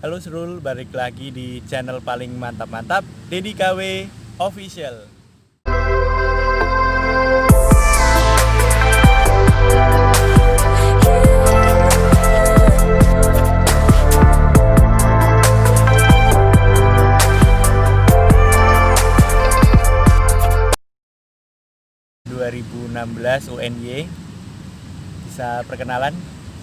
Halo Serul, balik lagi di channel paling mantap-mantap, Deddy KW Official. ...2016 UNY. Bisa perkenalan?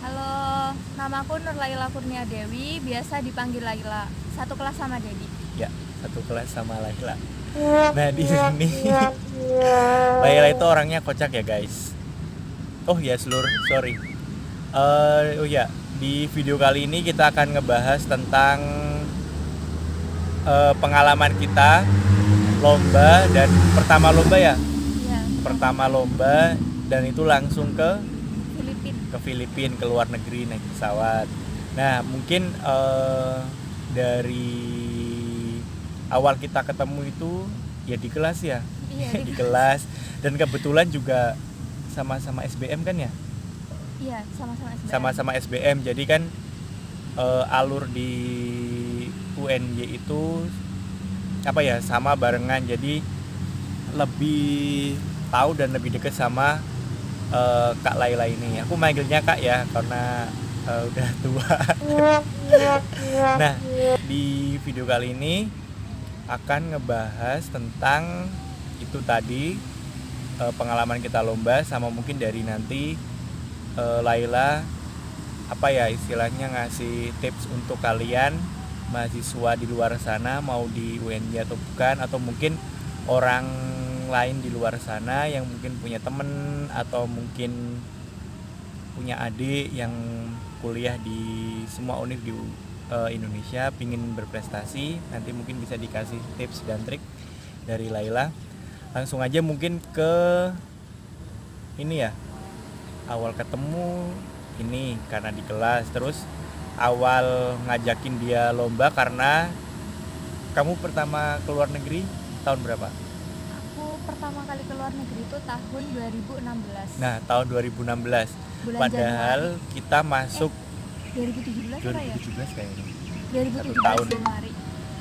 Halo, namaku Nurlaila Kurnia Dewi, biasa dipanggil Laila. Satu kelas sama Dedi. Ya, satu kelas sama Laila. Nah, di sini Laila itu orangnya kocak ya, guys. Oh ya, sorry. Oh ya, di video kali ini kita akan ngebahas tentang pengalaman kita lomba dan pertama lomba ya. Iya. Pertama lomba dan itu langsung ke Filipina. ke luar negeri naik pesawat. Nah, mungkin dari awal kita ketemu itu ya di kelas ya. Iya, di kelas, dan kebetulan juga sama-sama SBM kan ya? Iya, sama-sama SBM. Sama-sama SBM. Jadi kan alur di UNY itu apa ya, sama barengan. Jadi lebih tahu dan lebih dekat sama Kak Laila ini. Aku manggilnya Kak ya karena udah tua. Nah, di video kali ini akan ngebahas tentang itu tadi, pengalaman kita lomba, sama mungkin dari nanti Laila apa ya istilahnya ngasih tips untuk kalian mahasiswa di luar sana, mau di UNY atau bukan, atau mungkin orang lain di luar sana yang mungkin punya temen atau mungkin punya adik yang kuliah di semua univ di Indonesia, pingin berprestasi. Nanti mungkin bisa dikasih tips dan trik dari Laila. Langsung aja mungkin ke ini ya, awal ketemu ini karena di kelas. Terus awal ngajakin dia lomba karena kamu pertama keluar negeri tahun berapa? Aku pertama kali ke luar negeri itu tahun 2016. Nah, tahun 2016. Bulan Padahal Januari. kita masuk 2017 apa ya? 2017 kayaknya. 2017 tahun. Januari.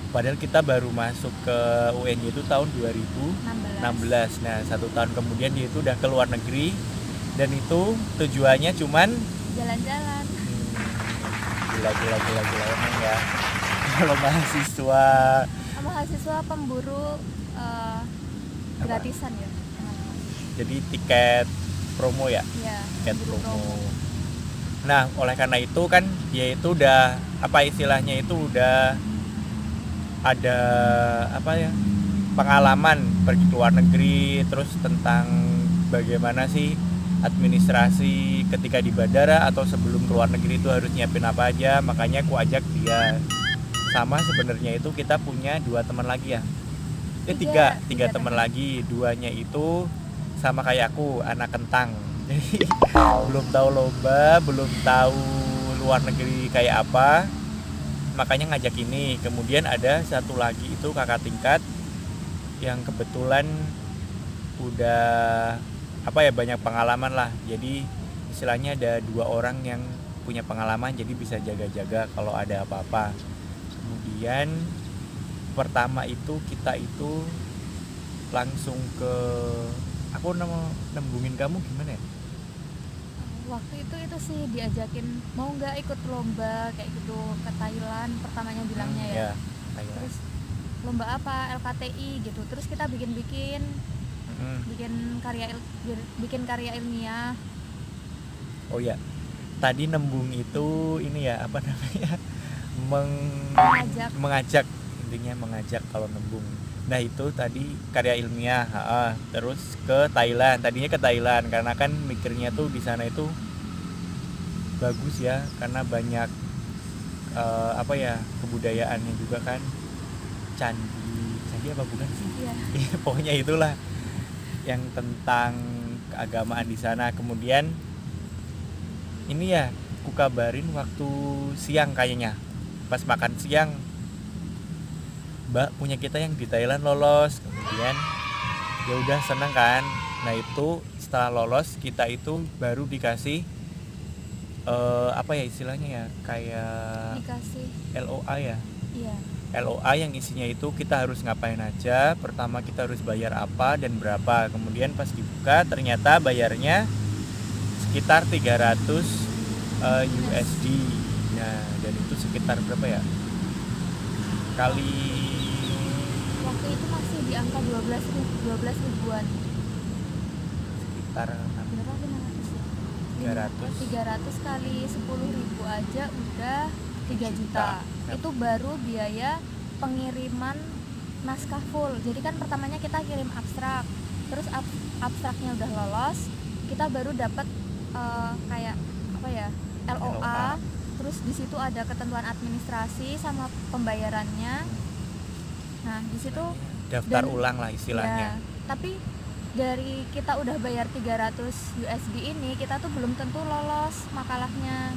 Padahal kita baru masuk ke UNY itu tahun 2016. Nah, 1 tahun kemudian dia itu udah ke luar negeri, dan itu tujuannya cuman Jalan-jalan. Gila emang ya. Kalau mahasiswa Mahasiswa pemburu gratisan ya. jadi tiket promo ya, Iya, tiket pemburu promo. Nah, oleh karena itu kan dia itu udah apa istilahnya itu udah ada apa ya, pengalaman pergi ke luar negeri, terus tentang bagaimana sih administrasi ketika di bandara atau sebelum ke luar negeri itu harus nyiapin apa aja. Makanya aku ajak dia. Sama sebenarnya itu kita punya 2 teman lagi ya. Tiga teman lagi. 2-nya itu sama kayak aku, anak kentang. Jadi belum tahu lomba, belum tahu luar negeri kayak apa, makanya ngajak ini. Kemudian ada satu lagi itu kakak tingkat yang kebetulan udah apa ya, banyak pengalaman lah. Jadi istilahnya ada 2 orang yang punya pengalaman, jadi bisa jaga-jaga kalau ada apa-apa. Kemudian pertama itu kita itu langsung ke, aku nembungin kamu gimana ya? Waktu itu sih diajakin mau nggak ikut lomba kayak gitu ke Thailand, pertamanya bilangnya ya. Terus lomba apa, LKTI gitu. Terus kita bikin karya ilmiah. Oh ya, tadi nembung itu ini ya, apa namanya, mengajak, intinya mengajak kalau nembung. Nah, itu tadi karya ilmiah. Terus ke Thailand, tadinya ke Thailand karena kan mikirnya tuh di sana itu bagus ya, karena banyak apa ya, kebudayaannya juga kan, candi apa bukan sih? Iya. Pokoknya itulah yang tentang keagamaan di sana. Kemudian ini ya, ku kabarin waktu siang kayaknya, pas makan siang, Mbak punya kita yang di Thailand lolos. Kemudian ya udah seneng kan. Nah, itu setelah lolos kita itu baru dikasih apa ya istilahnya ya, kayak dikasih LOA ya. iya LOA yang isinya itu kita harus ngapain aja. Pertama kita harus bayar apa dan berapa. Kemudian pas dibuka ternyata bayarnya sekitar 300 USD. Nah, dan itu sekitar berapa ya? Kali waktu itu masih di angka 12 ribuan sekitar berapa 500 ya 300 300 kali 10.000 aja udah 3 juta. Itu baru biaya pengiriman naskah full. Jadi kan pertamanya kita kirim abstrak, terus abstraknya udah lolos, kita baru dapat kayak apa ya, LOA. Terus di situ ada ketentuan administrasi sama pembayarannya. Nah, di situ daftar ulang lah istilahnya. Ya, tapi dari kita udah bayar 300 USD ini, kita tuh belum tentu lolos makalahnya.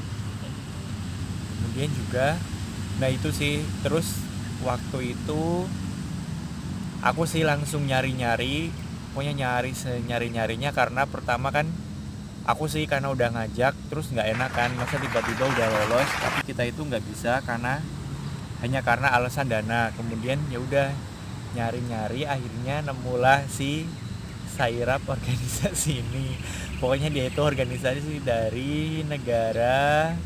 Kemudian juga, nah itu sih, terus waktu itu aku sih langsung nyari-nyari, pokoknya nyari senyari-nyarinya, karena pertama kan aku sih karena udah ngajak, terus nggak enak kan, masa tiba-tiba udah lolos tapi kita itu nggak bisa hanya karena alasan dana. Kemudian ya udah nyari-nyari, akhirnya nemulah si Sairap organisasi ini. Pokoknya dia itu organisasi dari negara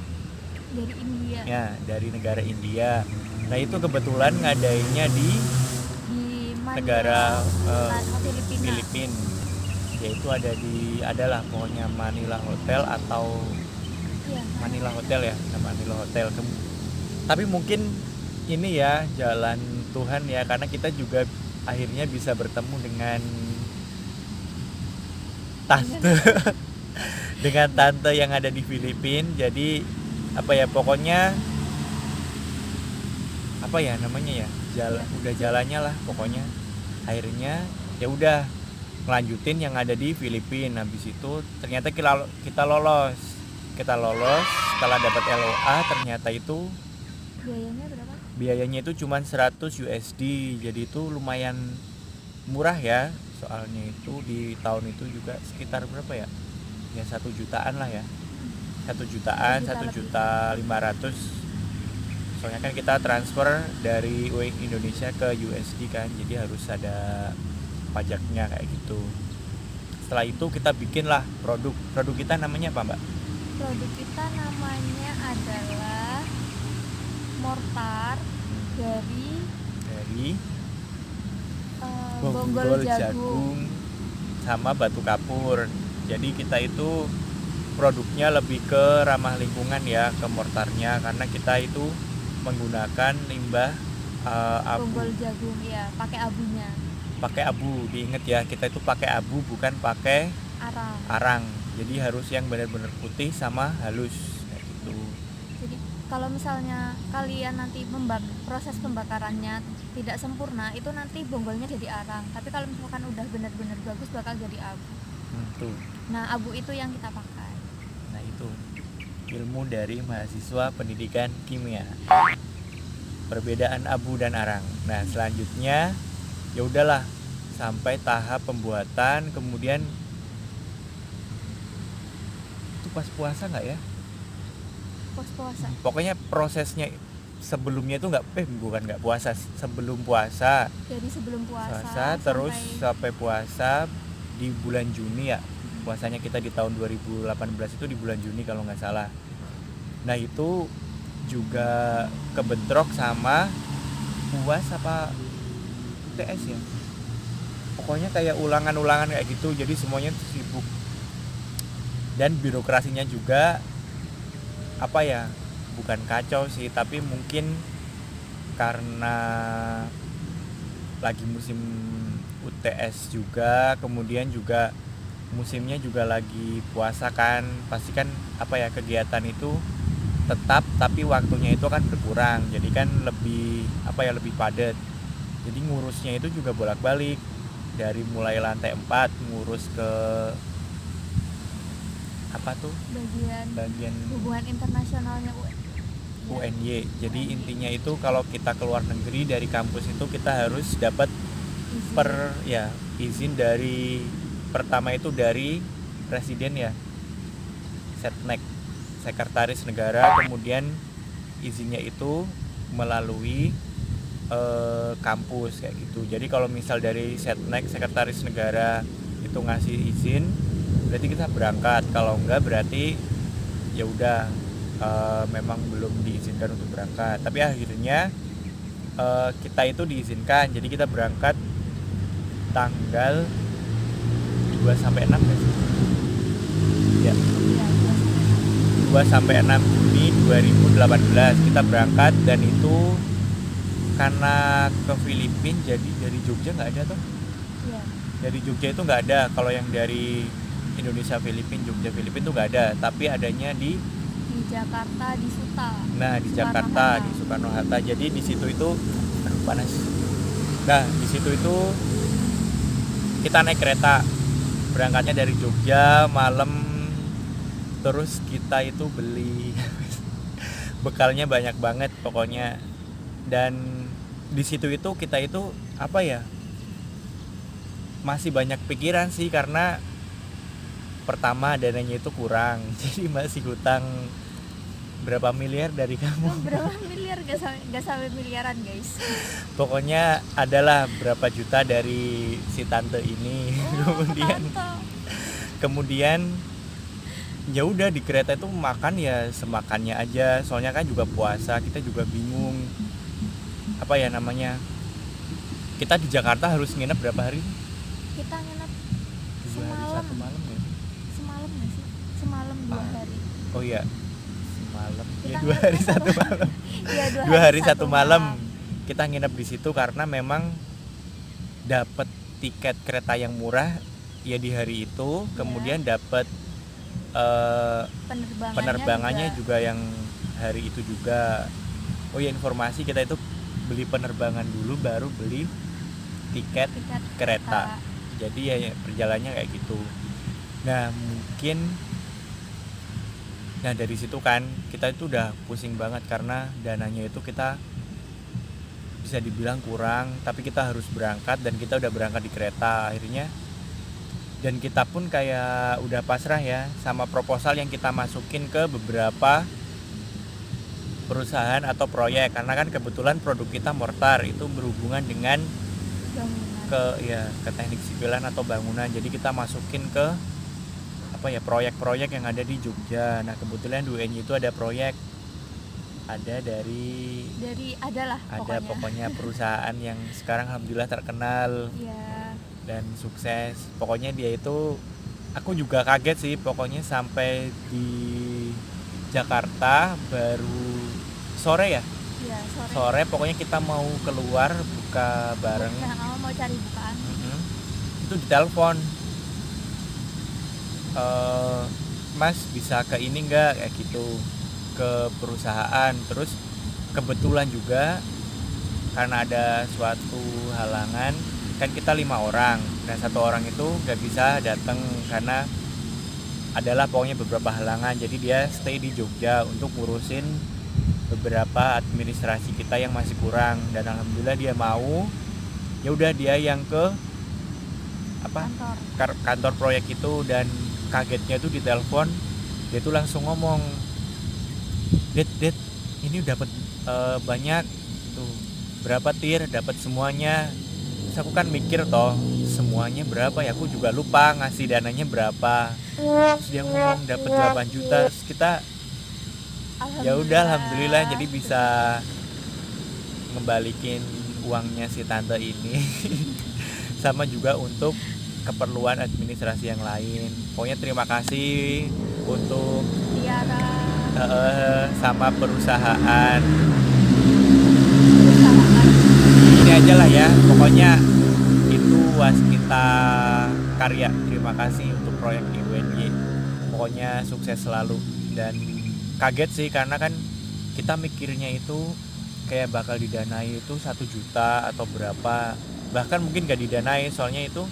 India. Ya, dari negara India. Nah, itu kebetulan ngadainnya di Manila, negara Filipina. Yaitu adalah pokoknya Manila Hotel atau Manila Hotel ya, Manila Hotel. Tapi mungkin ini ya jalan Tuhan ya, karena kita juga akhirnya bisa bertemu dengan tante dengan tante yang ada di Filipina. Jadi apa ya, pokoknya apa ya namanya ya, udah jalannya lah pokoknya. Akhirnya ya udah ngelanjutin yang ada di Filipina. Habis itu ternyata kita lolos setelah dapat LOA. Ternyata itu biayanya berapa? Biayanya itu cuma 100 USD. Jadi itu lumayan murah ya, soalnya itu di tahun itu juga sekitar berapa ya, 1 jutaan lah ya, 1.500.000. Soalnya kan kita transfer dari Indonesia ke USD kan, jadi harus ada pajaknya kayak gitu. Setelah itu kita bikinlah produk kita. Namanya apa, Mbak? Produk kita namanya adalah mortar dari bonggol jagung sama batu kapur. Jadi kita itu produknya lebih ke ramah lingkungan ya, ke mortarnya, karena kita itu menggunakan limbah abu. Bonggol jagung ya, pakai abunya. Pakai abu, diinget ya, kita itu pakai abu bukan pakai arang. Jadi harus yang benar-benar putih sama halus kayak gitu. Jadi kalau misalnya kalian nanti proses pembakarannya tidak sempurna, itu nanti bonggolnya jadi arang. Tapi kalau misalkan udah benar-benar bagus bakal jadi abu. Tuh. Nah, abu itu yang kita pakai. Nah, itu ilmu dari mahasiswa pendidikan kimia. Perbedaan abu dan arang. Nah, selanjutnya ya udahlah sampai tahap pembuatan. Kemudian itu pas puasa nggak ya? Pas puasa. Pokoknya prosesnya sebelumnya itu nggak puasa, sebelum puasa. Jadi sebelum puasa terus sampai puasa di bulan Juni ya. Puasanya kita di tahun 2018 itu di bulan Juni kalau nggak salah. Nah, itu juga kebentrok sama UAS apa UTS ya. Pokoknya kayak ulangan kayak gitu. Jadi semuanya sibuk. Dan birokrasinya juga apa ya, bukan kacau sih, tapi mungkin karena lagi musim UTS juga, kemudian juga musimnya juga lagi puasa kan, pasti kan apa ya, kegiatan itu tetap tapi waktunya itu kan berkurang, jadi kan lebih lebih padat. Jadi ngurusnya itu juga bolak-balik, dari mulai lantai 4 ngurus ke apa tuh, bagian hubungan internasionalnya UNY. Jadi intinya itu kalau kita keluar negeri dari kampus itu kita harus dapat izin dari, pertama itu dari presiden ya, Setnek. sekretaris negara, kemudian izinnya itu melalui kampus kayak gitu. Jadi kalau misal dari Setnek, sekretaris negara itu ngasih izin, berarti kita berangkat. Kalau enggak berarti ya udah memang belum diizinkan untuk berangkat. Tapi akhirnya kita itu diizinkan. Jadi kita berangkat tanggal 2 sampai 6 ya sih? Ya. 2 sampai 6 Juni 2018 kita berangkat, dan itu karena ke Filipina, jadi dari Jogja nggak ada tuh. Iya. Dari Jogja itu nggak ada. Kalau yang dari Indonesia Filipina, Jogja Filipina itu nggak ada, tapi adanya di Jakarta, di Suta. Nah, di Jakarta, di Soekarno-Hatta. Jadi di situ itu panas. Nah, di situ itu kita naik kereta. Berangkatnya dari Jogja malam, terus kita itu beli bekalnya banyak banget pokoknya. Dan di situ itu kita itu apa ya, masih banyak pikiran sih, karena pertama dananya itu kurang jadi masih hutang berapa miliar dari kamu. Berapa miliar, gak sampai miliaran guys. Pokoknya adalah berapa juta dari si tante ini. kemudian ya udah di kereta itu makan ya semakannya aja, soalnya kan juga puasa, kita juga bingung apa ya namanya, kita di Jakarta harus nginep berapa hari? Kita nginep 2 hari 1 malam ya? Semalam nggak sih? Semalam 2 hari. Oh iya, semalam ya, 2 hari 1 malam. Iya, 2 hari 1 malam kita nginep di situ karena memang dapat tiket kereta yang murah ya di hari itu, kemudian dapat penerbangannya juga yang hari itu juga. Oh ya, informasi, kita itu beli penerbangan dulu baru beli tiket kereta. Jadi ya perjalanannya kayak gitu. Nah mungkin, nah dari situ kan kita itu udah pusing banget karena dananya itu kita bisa dibilang kurang, tapi kita harus berangkat dan kita udah berangkat di kereta akhirnya. Dan kita pun kayak udah pasrah ya sama proposal yang kita masukin ke beberapa perusahaan atau proyek, karena kan kebetulan produk kita mortar itu berhubungan dengan ke teknik sipilan atau bangunan. Jadi kita masukin ke apa ya, proyek-proyek yang ada di Jogja. Nah kebetulan di UNY itu ada proyek, ada dari pokoknya perusahaan yang sekarang alhamdulillah terkenal dan sukses. Pokoknya dia itu, aku juga kaget sih pokoknya sampai di Jakarta baru sore ya? Iya, sore pokoknya kita mau keluar buka bareng. Mau cari bukaan. Itu ditelepon, Mas bisa ke ini nggak, kayak gitu, ke perusahaan. Terus kebetulan juga karena ada suatu halangan, kan kita 5 orang dan 1 orang itu nggak bisa datang karena adalah pokoknya beberapa halangan. Jadi dia stay di Jogja untuk ngurusin beberapa administrasi kita yang masih kurang, dan alhamdulillah dia mau. Ya udah, dia yang ke kantor proyek itu, dan kagetnya tuh ditelepon dia tuh langsung ngomong, Det ini dapat banyak tuh, berapa tir, dapat semuanya. Terus aku kan mikir toh semuanya berapa ya, aku juga lupa ngasih dananya berapa. Terus dia ngomong dapat 8 juta. Terus kita ya udah alhamdulillah jadi bisa ngembalikin uangnya si tante ini. Sama juga untuk keperluan administrasi yang lain. Pokoknya terima kasih untuk sama perusahaan ini aja lah ya, pokoknya itu Waskita Karya. Terima kasih untuk proyek di UNY, pokoknya sukses selalu. Dan kaget sih karena kan kita mikirnya itu kayak bakal didanai itu 1 juta atau berapa, bahkan mungkin gak didanai. Soalnya itu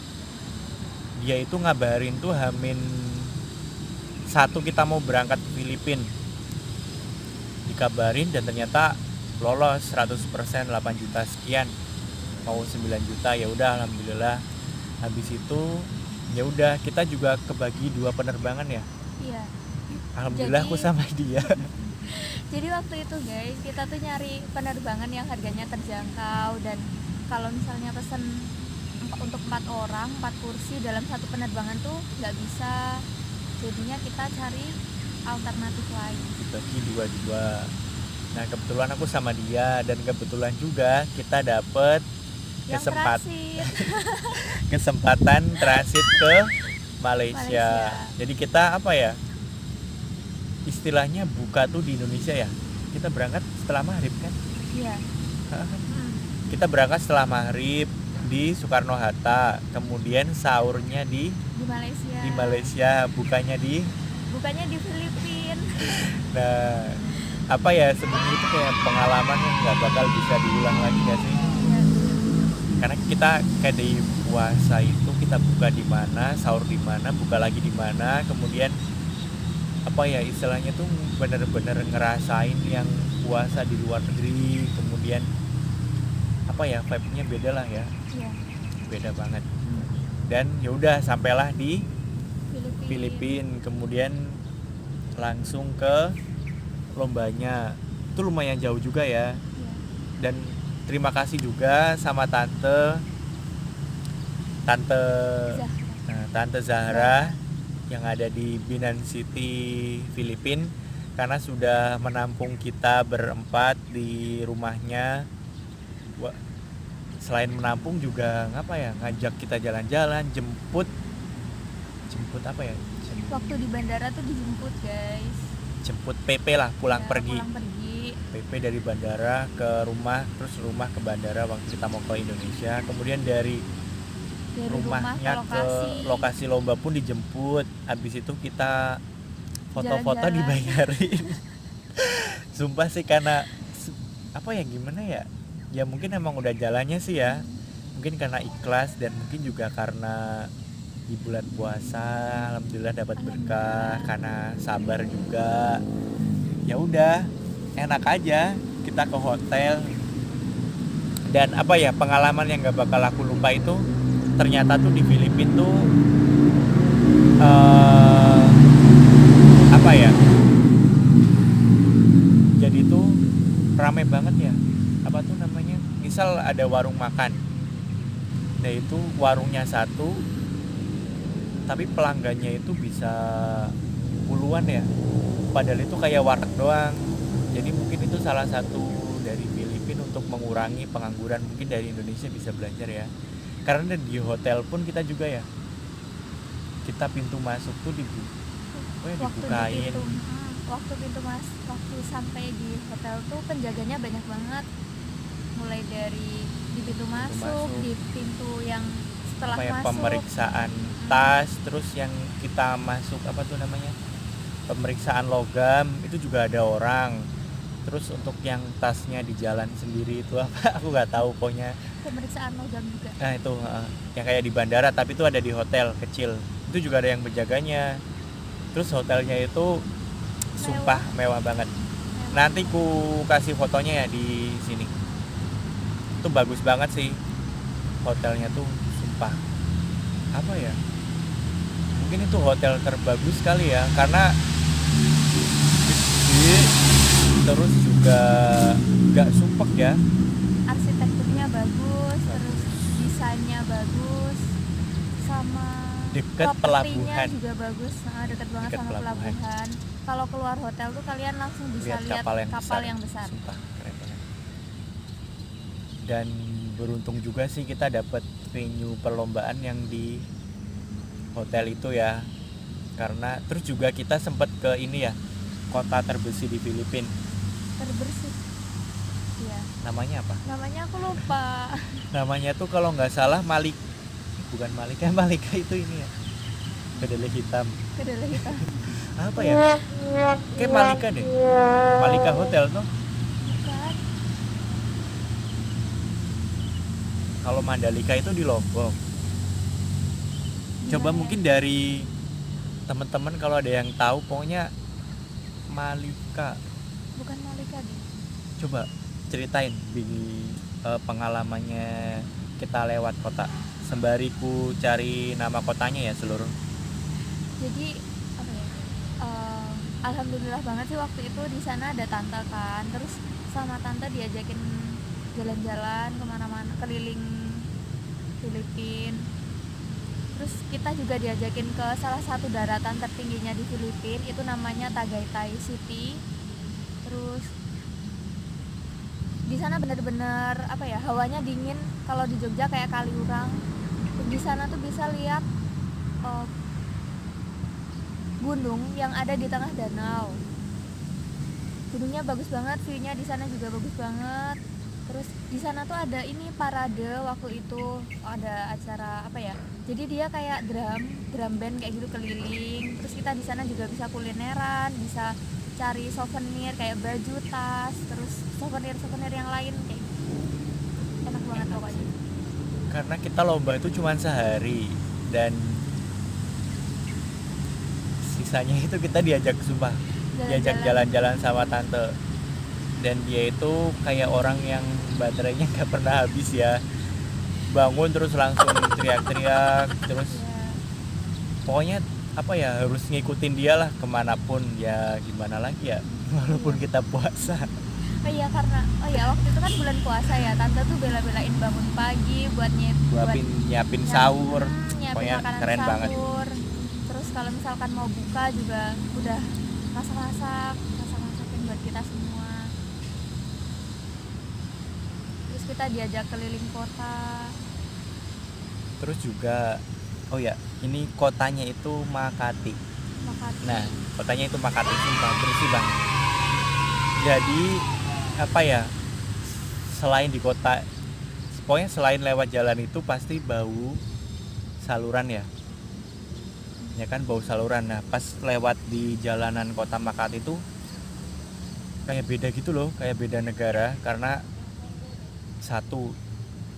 dia itu ngabarin tuh H-1 kita mau berangkat ke Filipina, dikabarin dan ternyata lolos 100%, 8 juta sekian, mau 9 juta. Ya udah alhamdulillah. Habis itu ya udah kita juga kebagi 2 penerbangan ya. Iya. Alhamdulillah aku sama dia. Jadi waktu itu guys, kita tuh nyari penerbangan yang harganya terjangkau, dan kalau misalnya pesen untuk 4 orang 4 kursi dalam satu penerbangan tuh nggak bisa, jadinya kita cari alternatif lain. Dibagi dua-dua. Nah kebetulan aku sama dia, dan kebetulan juga kita dapet Yang transit. kesempatan transit ke Malaysia. Jadi kita apa ya, istilahnya buka tuh di Indonesia ya, kita berangkat setelah maghrib kan. Iya. Kita berangkat setelah maghrib di Soekarno-Hatta, kemudian sahurnya di Malaysia, bukanya di Filipina. Nah apa ya, sebenarnya itu kayak pengalaman yang nggak bakal bisa diulang lagi gak sih? Iya. Karena kita kayak di puasa itu kita buka di mana, sahur di mana, buka lagi di mana, kemudian apa ya istilahnya tuh bener-bener ngerasain yang puasa di luar negeri, kemudian apa ya vibe-nya beda lah ya. Iya. Beda banget. Dan ya udah sampailah di Filipina, kemudian langsung ke lombanya. Itu lumayan jauh juga ya. Iya. Dan terima kasih juga sama tante Zahra yang ada di Binan City, Filipina, karena sudah menampung kita berempat di rumahnya. Selain menampung juga ngajak kita jalan-jalan, jemput apa ya? Waktu di bandara tuh dijemput guys. Jemput PP lah, pulang pergi. PP dari bandara ke rumah, terus rumah ke bandara waktu kita mau ke Indonesia. Kemudian dari rumahnya ke lokasi lomba pun dijemput. Habis itu kita foto-foto dibayarin. Sumpah sih, karena apa ya, gimana ya? Ya mungkin emang udah jalannya sih ya. Mungkin karena ikhlas, dan mungkin juga karena di bulan puasa alhamdulillah dapat berkah, karena sabar juga. Ya udah, enak aja kita ke hotel. Dan apa ya, pengalaman yang gak bakal aku lupa itu ternyata tuh di Filipina tuh apa ya, jadi tuh ramai banget ya. Apa tuh namanya, misal ada warung makan, nah itu warungnya satu tapi pelanggannya itu bisa puluhan ya, padahal itu kayak warteg doang. Jadi mungkin itu salah satu dari Filipina untuk mengurangi pengangguran. Mungkin dari Indonesia bisa belajar ya, karena di hotel pun kita juga ya, kita pintu masuk tuh dibukain. Waktu sampai di hotel tuh penjaganya banyak banget, mulai dari di pintu masuk, di pintu yang setelah masuk, pemeriksaan tas, terus yang kita masuk apa tuh namanya, pemeriksaan logam, itu juga ada orang. Terus untuk yang tasnya di jalan sendiri itu apa aku nggak tahu, pokoknya pemeriksaan logam juga. Nah itu yang kayak di bandara, tapi itu ada di hotel kecil, itu juga ada yang penjaganya. Terus hotelnya itu sumpah mewah banget. Nanti ku kasih fotonya ya di sini. Itu bagus banget sih hotelnya tuh, sumpah. Apa ya, mungkin itu hotel terbagus kali ya, karena gede, terus juga gak sumpek ya. Arsitekturnya bagus, terus desainnya bagus, sama dekat pelabuhan juga bagus, dekat banget sama pelabuhan. Kalau keluar hotel tuh kalian langsung bisa lihat kapal yang besar. Sumpah, keren banget. Dan beruntung juga sih kita dapat venue perlombaan yang di hotel itu ya, karena terus juga kita sempat ke ini ya, kota terbersih di Filipina. Terbersih ya, namanya apa? Namanya aku lupa. Namanya tuh kalau nggak salah Malika itu ini ya, kedelai hitam. Apa ya, kayak Malika deh, Malika Hotel tuh. Bukan. Kalau Mandalika itu di Lombok. Coba mungkin dari teman-teman kalau ada yang tahu, pokoknya Malika. Bukan Malika deh. Coba ceritain di pengalamannya kita lewat kota, sembari ku cari nama kotanya ya seluruh. Jadi apa ya? alhamdulillah banget sih waktu itu di sana ada tante kan, terus sama tante diajakin jalan-jalan kemana-mana keliling Filipina. Terus kita juga diajakin ke salah satu daratan tertingginya di Filipina, itu namanya Tagaytay City. Terus di sana benar-benar apa ya, hawanya dingin. Kalau di Jogja kayak Kaliurang, di sana tuh bisa lihat gunung yang ada di tengah danau. Gunungnya bagus banget, view-nya di sana juga bagus banget. Terus di sana tuh ada ini parade waktu itu, ada acara apa ya? Jadi dia kayak drum band kayak gitu keliling. Terus kita di sana juga bisa kulineran, bisa cari souvenir kayak baju, tas, terus souvenir yang lain kayak gitu. Enak banget pokoknya. Karena kita lomba itu cuma sehari dan sisanya itu kita diajak diajak jalan-jalan sama tante, dan dia itu kayak orang yang baterainya nggak pernah habis ya, bangun terus langsung teriak-teriak terus pokoknya apa ya, harus ngikutin dia lah kemanapun, ya gimana lagi ya, walaupun kita puasa. Karena waktu itu kan bulan puasa ya, tante tuh bela-belain bangun pagi buat nyiapin sahur, pokoknya makanan keren sahur. banget. Terus kalau misalkan mau buka juga udah masak-masakin buat kita semua. Terus kita diajak keliling kota. Terus juga ini kotanya itu Makati. Nah, kotanya itu Makati, sumpah bersih banget. Jadi apa ya, selain di kota, pokoknya selain lewat jalan itu pasti bau saluran ya kan, bau saluran. Nah pas lewat di jalanan kota Makati itu kayak beda gitu loh, kayak beda negara, karena satu,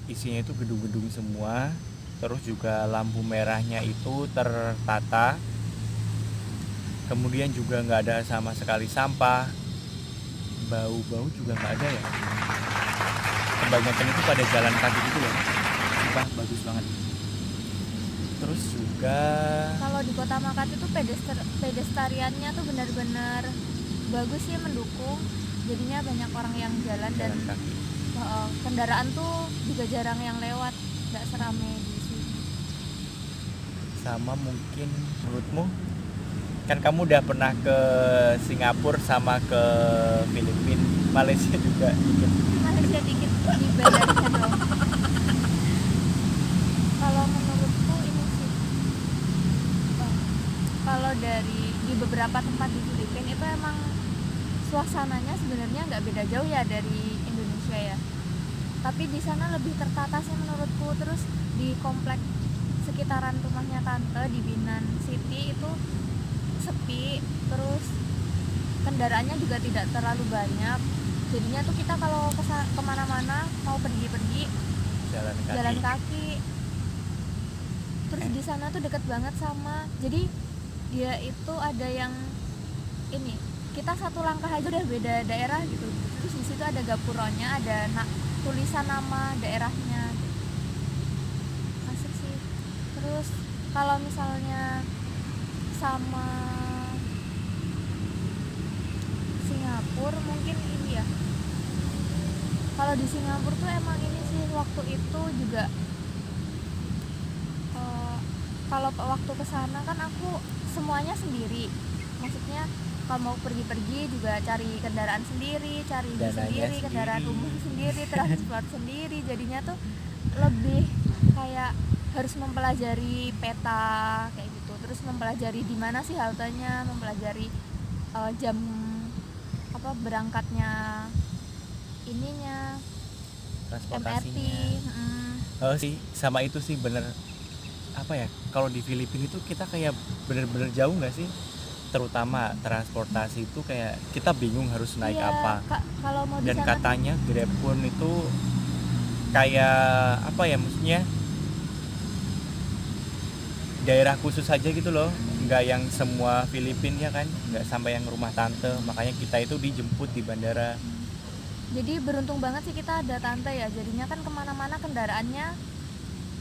isinya itu gedung-gedung semua, terus juga lampu merahnya itu tertata, kemudian juga nggak ada sama sekali sampah, bau juga nggak ada ya, kebanyakan itu pada jalan kaki gitu loh, sumpah bagus banget. Terus juga kalau di kota Makati tuh pedestriannya tuh benar-benar bagus sih, mendukung, jadinya banyak orang yang jalan dan kaki. Kendaraan tuh juga jarang yang lewat, nggak serame di sini. Sama mungkin menurutmu, kan kamu udah pernah ke Singapura sama ke Filipina, Malaysia juga dikit. Malaysia dikit di badannya dong. Kalau menurutku ini sih, kalau di beberapa tempat di Filipina itu emang suasananya sebenarnya nggak beda jauh ya dari Indonesia ya, tapi di sana lebih tertata sih menurutku. Terus di komplek sekitaran rumahnya tante di Binan City itu sepi, terus kendaraannya juga tidak terlalu banyak, jadinya tuh kita kalau kemana-mana mau pergi jalan kaki. Terus di sana tuh deket banget sama, jadi dia itu ada yang ini, kita satu langkah aja udah beda daerah gitu. Terus di situ ada gapuronya, ada tulisan nama daerahnya, asik sih. Terus kalau misalnya sama Singapura mungkin ini ya, kalau di Singapura tuh emang ini sih, waktu itu juga kalau waktu kesana kan aku semuanya sendiri, maksudnya kalau mau pergi juga cari kendaraan sendiri, cari sendiri, kendaraan umum sendiri, transport sendiri, jadinya tuh lebih kayak harus mempelajari peta kayak gitu, terus mempelajari di mana sih haltenya, mempelajari jam berangkatnya ininya, transportasinya. Sih sama itu sih bener, apa ya, kalau di Filipina itu kita kayak bener-bener jauh nggak sih, terutama transportasi itu kayak kita bingung harus naik apa. Kalau mau dan katanya Grab pun itu kayak apa ya, maksudnya daerah khusus aja gitu loh, nggak yang semua Filipina ya kan, nggak sampai yang rumah tante, makanya kita itu dijemput di bandara. Jadi beruntung banget sih kita ada tante ya, jadinya kan kemana-mana kendaraannya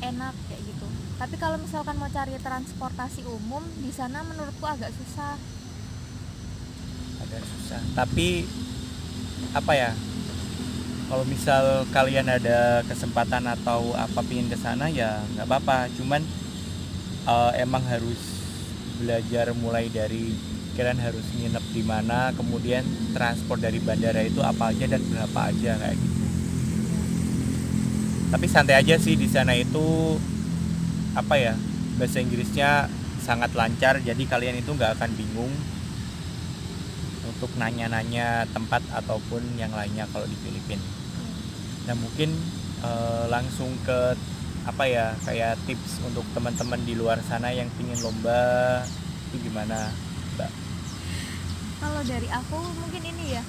enak kayak gitu. Tapi kalau misalkan mau cari transportasi umum di sana menurutku agak susah. agak susah. Tapi apa ya, kalau misal kalian ada kesempatan atau apa pingin ke sana ya nggak apa-apa, cuman emang harus belajar mulai dari kalian harus nginep di mana, kemudian transport dari bandara itu apa aja dan berapa aja kayak gitu. Tapi santai aja sih di sana itu, apa ya, bahasa Inggrisnya sangat lancar, jadi kalian itu nggak akan bingung untuk nanya-nanya tempat ataupun yang lainnya kalau di Filipina. Nah mungkin langsung ke apa ya, kayak tips untuk teman-teman di luar sana yang pingin lomba itu gimana, Mbak? Kalau dari aku mungkin ini ya,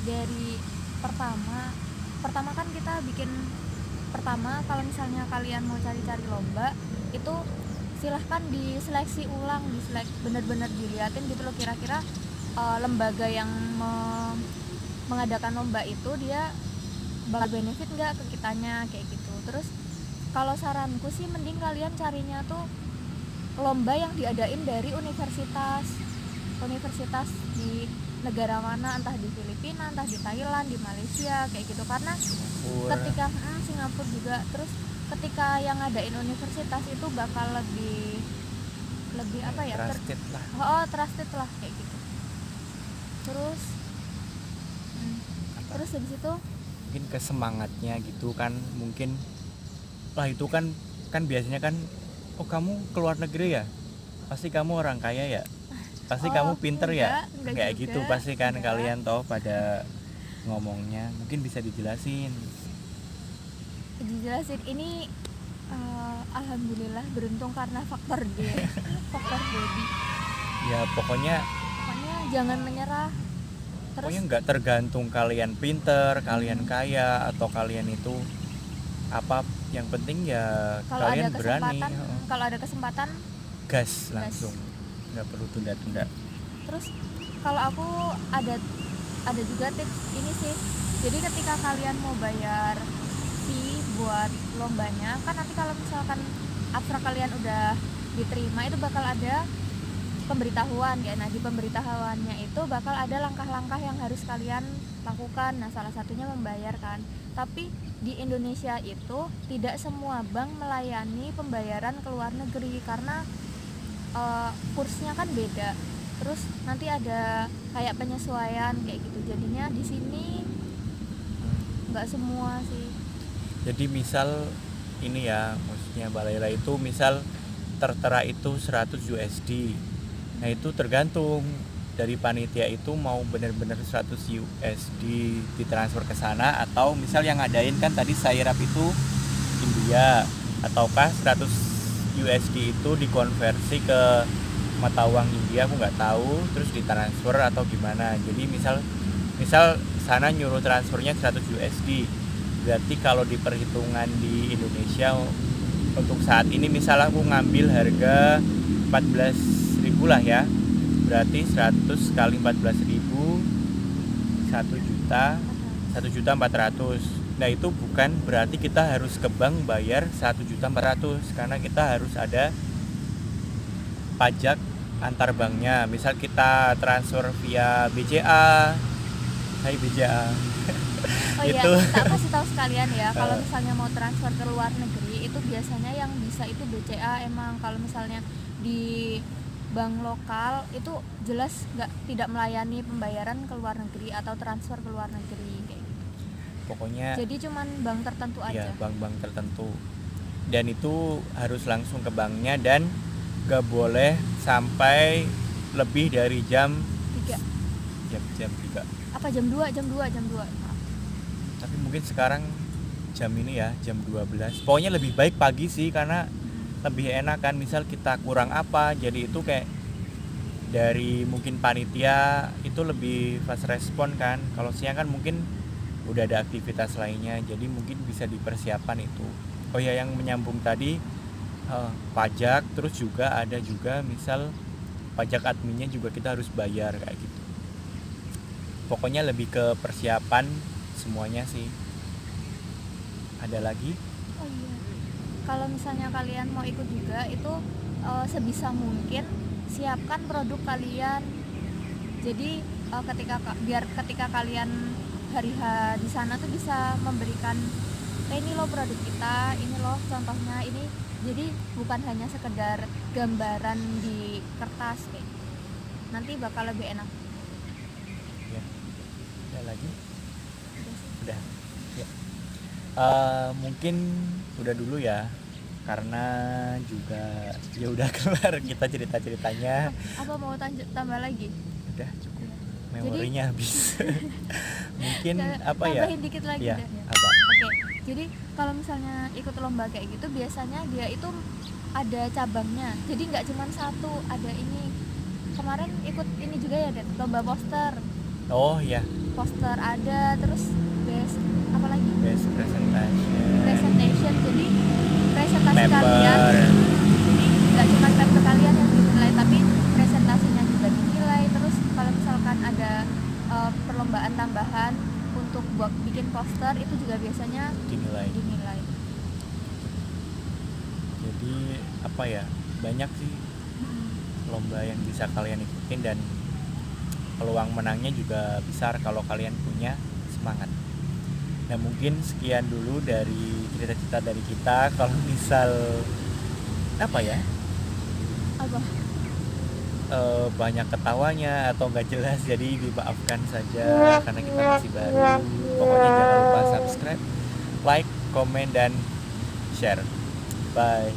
dari pertama kan kita bikin, pertama kalau misalnya kalian mau cari-cari lomba itu silahkan diseleksi ulang, bener-bener diliatin gitu loh, kira-kira lembaga yang mengadakan lomba itu dia bakal benefit nggak ke kitanya kayak gitu. Terus kalau saranku sih mending kalian carinya tuh lomba yang diadain dari universitas di negara mana, entah di Filipina, entah di Thailand, di Malaysia kayak gitu. Karena ketika Singapura juga, terus ketika yang ngadain universitas itu bakal lebih apa ya, trusted lah. Trusted lah kayak gitu. Terus habis itu mungkin kesemangatnya gitu kan, mungkin lah itu kan biasanya kan, oh kamu keluar negeri ya, pasti kamu orang kaya ya, pasti kamu pinter ya, kayak juga, gitu pasti kan enggak. Kalian toh pada ngomongnya. Mungkin bisa dijelasin ini alhamdulillah beruntung karena faktor Dedi. Ya pokoknya jangan menyerah. Terus pokoknya nggak tergantung kalian pinter, kalian kaya, atau kalian itu apa, yang penting ya kalian berani. Kalau ada kesempatan gas langsung, nggak perlu tunda-tunda. Terus kalau aku ada juga tips ini sih, jadi ketika kalian mau bayar fee buat lombanya kan, nanti kalau misalkan after kalian udah diterima itu bakal ada pemberitahuan ya. Nah di pemberitahuannya itu bakal ada langkah-langkah yang harus kalian lakukan. Nah salah satunya membayar kan. Tapi di Indonesia itu tidak semua bank melayani pembayaran ke luar negeri karena kursnya kan beda. Terus nanti ada kayak penyesuaian kayak gitu. Jadinya di sini nggak semua sih. Jadi misal ini ya, maksudnya Mbak Laila itu misal tertera itu 100 USD. Nah itu tergantung dari panitia itu mau benar-benar 100 USD ditransfer ke sana, atau misal yang ngadain kan tadi Sairap itu India, ataukah 100 USD itu dikonversi ke mata uang India, aku nggak tahu, terus ditransfer atau gimana. Jadi misal sana nyuruh transfernya 100 USD, berarti kalau di perhitungan di Indonesia untuk saat ini misal aku ngambil harga 14.000 lah ya, berarti 100 kali 14.000 1.400.000. Nah itu bukan berarti kita harus ke bank bayar 1.400.000, karena kita harus ada pajak antar banknya. Misal kita transfer via BCA, hai BCA. Oh iya, kita kasih tahu sekalian ya, kalau misalnya mau transfer ke luar negeri itu biasanya yang bisa itu BCA emang. Kalau misalnya di bank lokal itu jelas tidak melayani pembayaran ke luar negeri atau transfer ke luar negeri kayak gitu. Pokoknya jadi cuman bank tertentu aja. Ya, bank-bank tertentu. Dan itu harus langsung ke banknya dan gak boleh sampai lebih dari jam 3. Jam 3. Apa jam 2? Jam 2. Tapi mungkin sekarang jam ini ya, jam 12. Pokoknya lebih baik pagi sih, karena lebih enak kan. Misal kita kurang apa, jadi itu kayak dari mungkin panitia itu lebih fast respon kan. Kalau siang kan mungkin udah ada aktivitas lainnya, jadi mungkin bisa dipersiapkan itu. Oh ya, yang menyambung tadi pajak, terus juga ada juga misal pajak adminnya juga kita harus bayar kayak gitu. Pokoknya lebih ke persiapan semuanya sih. Ada lagi? Oh iya, kalau misalnya kalian mau ikut juga itu sebisa mungkin siapkan produk kalian. Jadi biar ketika kalian hari H di sana tuh bisa memberikan ini loh produk kita, ini loh contohnya ini, jadi bukan hanya sekedar gambaran di kertas kayak gitu. Nanti bakal lebih enak. Ya, ada lagi? Udah. Ya. Mungkin udah dulu ya, karena juga ya udah kelar kita cerita-ceritanya. Apa mau tambah lagi? Udah cukup, memorinya habis. Mungkin apa ya? Tambahin dikit lagi ya, deh. apa? Oke. Jadi kalau misalnya ikut lomba kayak gitu biasanya dia itu ada cabangnya. Jadi nggak cuma satu, ada ini. Kemarin ikut ini juga ya, Den, lomba poster. Oh ya. Poster ada, terus best apa lagi? Best Presentation. Jadi presentasi paper. kalian. Jadi nggak cuma paper kalian yang dinilai, tapi presentasinya juga dinilai. Terus kalau misalkan ada perlombaan tambahan untuk buat bikin poster itu juga biasanya dinilai. Jadi apa ya, banyak sih lomba yang bisa kalian ikutin dan peluang menangnya juga besar kalau kalian punya semangat. Nah mungkin sekian dulu dari cerita-cerita dari kita. Kalau misal apa ya, banyak ketawanya atau nggak jelas, jadi dimaafkan saja karena kita masih baru. Pokoknya jangan lupa subscribe, like, komen, dan share. Bye.